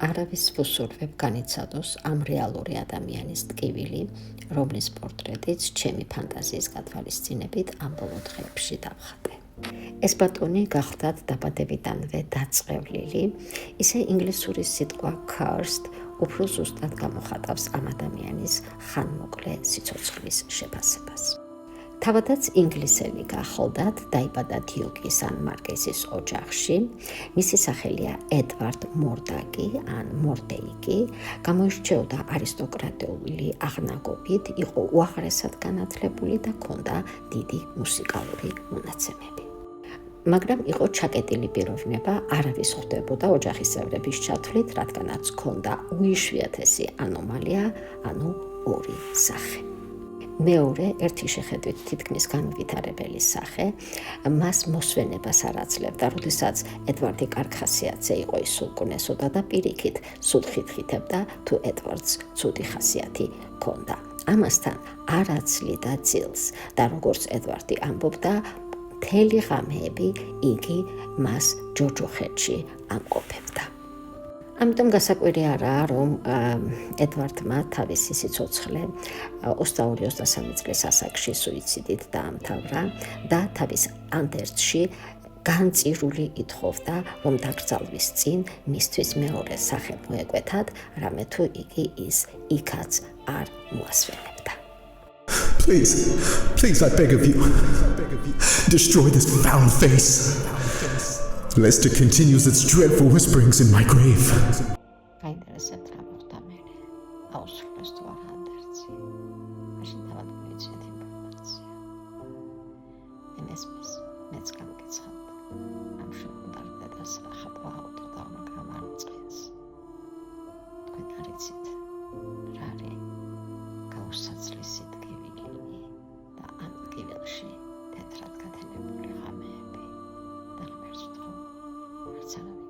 არავის ვუსურვებ განიცადოს ამ რეალური ადამიანის ტკივილი, რომლის პორტრეტიც ჩემი ფანტაზიის გათვალისწინებით ამ ბოლო დღეებში დავხატე. ეს ბატონი გახლდათ დაბადებიდანვე დაწყევლილი, ისე ინგლისური სიტყვა cursed უფრო ზუსტად გამოხატავს ამ ადამიანის ხანმოკლე სიცოცხლის შეფასებას. თავადაც ინგლისელი გახლდათ, დაიბადა დიუკი სან მარკესის ოჯახში, მისი სახელია ედვარდ მორდაკი ან მორდეიკი, გამოირჩეოდა არისტოკრატიული აღნაგობით, იყო უაღრესად განათლებული და ჰქონდა დიდი მუსიკალური მონაცემები. მაგრამ იყო ჩაკეტილი პიროვნება, არავის ხვდებოდა ოჯახის წევრების ჩათვლით, რადგანაც ჰქონდა უიშვიათესი ანომალია, ანუ ორი სახე. მეორე, ერთი შეხედვით თითქმის განუვითარებელი სახე, მას მოსვენებას არ აძლევდა, როდესაც ედვარდი კარგ ხასიათზე იყო, ის სულკუნესოდა და პირიქით სულ ხითხითებდა, თუ ედვარდს ცუდი ხასიათი ჰქონდა. ამასთან არ აცლიდა ძილს და როგორც ედვარდი ამბობდა, მთელი ღამეები იგი მას ჯოჯოხეთში ამყოფებდა. ამიტომ გასაკვირი არაა, რომ ედვარდმა თავისი სიცოცხლე 22-23 წლის ასაკში სუიციდით დაამთავრა და თავის ანდერძში განწირული ითხოვდა, რომ დაკრძალვის წინ მისთვის მეორე სახე მოეკვეთათ, რამე თუ იგი ის იქაც არ მოასვენებდა. Please, I beg of you, destroy this foul face, lest it continues its dreadful whisperings in my grave. გაინტერესებთ რა მოხდა მერე, აუსრულეს თუ არა ანდერძი, მაშინ თავად მოიცეთ ინფორმაცია. მესმის, მეც გამგეცხადდა, ამ შეგუნდარ დედას რა ხატვა ავტორდა, მაგრამ არ მწყენს. თქვენ არ იცით, რა არის გაუსაცლისი ტკივილი და ამ ტკივილში თეთრად გათენებული ღამეები და ღმერთს ვთხოვ, არც არავის